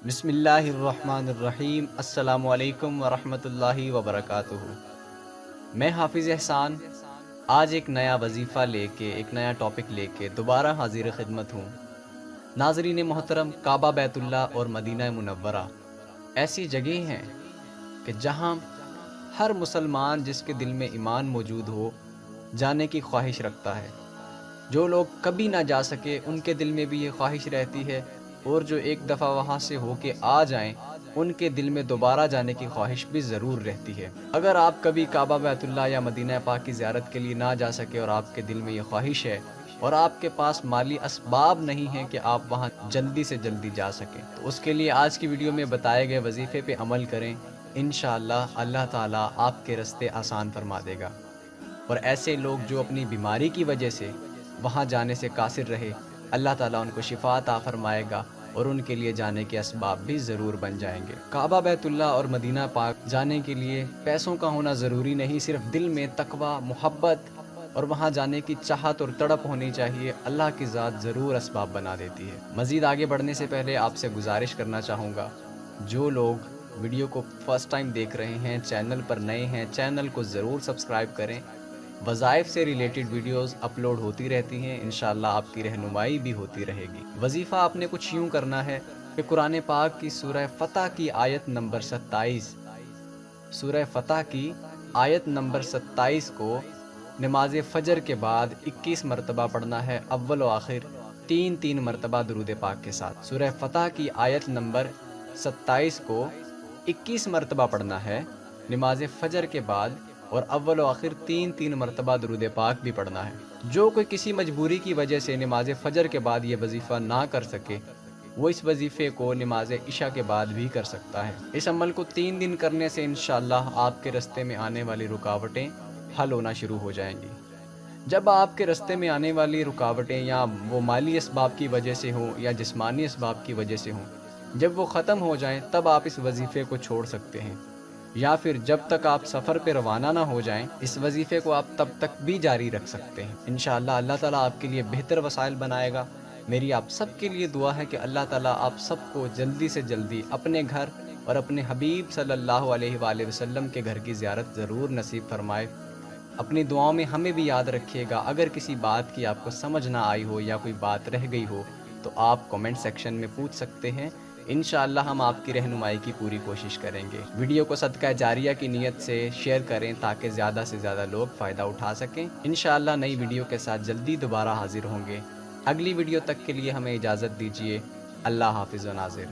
بسم اللہ الرحمن الرحیم۔ السلام علیکم ورحمۃ اللہ وبرکاتہ۔ میں حافظ احسان آج ایک نیا وظیفہ لے کے، ایک نیا ٹاپک لے کے دوبارہ حاضر خدمت ہوں۔ ناظرین محترم، کعبہ بیت اللہ اور مدینہ منورہ ایسی جگہیں ہیں کہ جہاں ہر مسلمان جس کے دل میں ایمان موجود ہو جانے کی خواہش رکھتا ہے۔ جو لوگ کبھی نہ جا سکے ان کے دل میں بھی یہ خواہش رہتی ہے، اور جو ایک دفعہ وہاں سے ہو کے آ جائیں ان کے دل میں دوبارہ جانے کی خواہش بھی ضرور رہتی ہے۔ اگر آپ کبھی کعبہ بیت اللہ یا مدینہ پاک کی زیارت کے لیے نہ جا سکے اور آپ کے دل میں یہ خواہش ہے اور آپ کے پاس مالی اسباب نہیں ہیں کہ آپ وہاں جلدی سے جلدی جا سکیں، تو اس کے لیے آج کی ویڈیو میں بتائے گئے وظیفے پہ عمل کریں۔ انشاءاللہ اللہ تعالیٰ آپ کے راستے آسان فرما دے گا، اور ایسے لوگ جو اپنی بیماری کی وجہ سے وہاں جانے سے قاصر رہے، اللہ تعالیٰ ان کو شفا عطا فرمائے گا اور ان کے لیے جانے کے اسباب بھی ضرور بن جائیں گے۔ کعبہ بیت اللہ اور مدینہ پاک جانے کے لیے پیسوں کا ہونا ضروری نہیں، صرف دل میں تقوی، محبت اور وہاں جانے کی چاہت اور تڑپ ہونی چاہیے۔ اللہ کی ذات ضرور اسباب بنا دیتی ہے۔ مزید آگے بڑھنے سے پہلے آپ سے گزارش کرنا چاہوں گا، جو لوگ ویڈیو کو فرسٹ ٹائم دیکھ رہے ہیں، چینل پر نئے ہیں، چینل کو ضرور سبسکرائب کریں۔ وظائف سے ریلیٹڈ ویڈیوز اپلوڈ ہوتی رہتی ہیں، انشاءاللہ آپ کی رہنمائی بھی ہوتی رہے گی۔ وظیفہ آپ نے کچھ یوں کرنا ہے کہ قرآن پاک کی سورہ فتح کی آیت نمبر 27، سورہ فتح کی آیت نمبر 27 کو نماز فجر کے بعد 21 مرتبہ پڑھنا ہے، اول و آخر تین مرتبہ درود پاک کے ساتھ۔ سورہ فتح کی آیت نمبر 27 کو 21 مرتبہ پڑھنا ہے نماز فجر کے بعد، اور اول و آخر تین مرتبہ درود پاک بھی پڑھنا ہے۔ جو کوئی کسی مجبوری کی وجہ سے نماز فجر کے بعد یہ وظیفہ نہ کر سکے، وہ اس وظیفے کو نماز عشاء کے بعد بھی کر سکتا ہے۔ اس عمل کو 3 دن کرنے سے انشاءاللہ آپ کے راستے میں آنے والی رکاوٹیں حل ہونا شروع ہو جائیں گی۔ جب آپ کے راستے میں آنے والی رکاوٹیں یا وہ مالی اسباب کی وجہ سے ہوں یا جسمانی اسباب کی وجہ سے ہوں، جب وہ ختم ہو جائیں تب آپ اس وظیفے کو چھوڑ سکتے ہیں، یا پھر جب تک آپ سفر پہ روانہ نہ ہو جائیں اس وظیفے کو آپ تب تک بھی جاری رکھ سکتے ہیں۔ انشاءاللہ اللہ تعالیٰ آپ کے لیے بہتر وسائل بنائے گا۔ میری آپ سب کے لیے دعا ہے کہ اللہ تعالیٰ آپ سب کو جلدی سے جلدی اپنے گھر اور اپنے حبیب صلی اللہ علیہ وآلہ وسلم کے گھر کی زیارت ضرور نصیب فرمائے۔ اپنی دعاؤں میں ہمیں بھی یاد رکھیے گا۔ اگر کسی بات کی آپ کو سمجھ نہ آئی ہو یا کوئی بات رہ گئی ہو تو آپ کمنٹ سیکشن میں پوچھ سکتے ہیں، انشاءاللہ ہم آپ کی رہنمائی کی پوری کوشش کریں گے۔ ویڈیو کو صدقہ جاریہ کی نیت سے شیئر کریں تاکہ زیادہ سے زیادہ لوگ فائدہ اٹھا سکیں۔ انشاءاللہ نئی ویڈیو کے ساتھ جلدی دوبارہ حاضر ہوں گے۔ اگلی ویڈیو تک کے لیے ہمیں اجازت دیجیے۔ اللہ حافظ و ناظر۔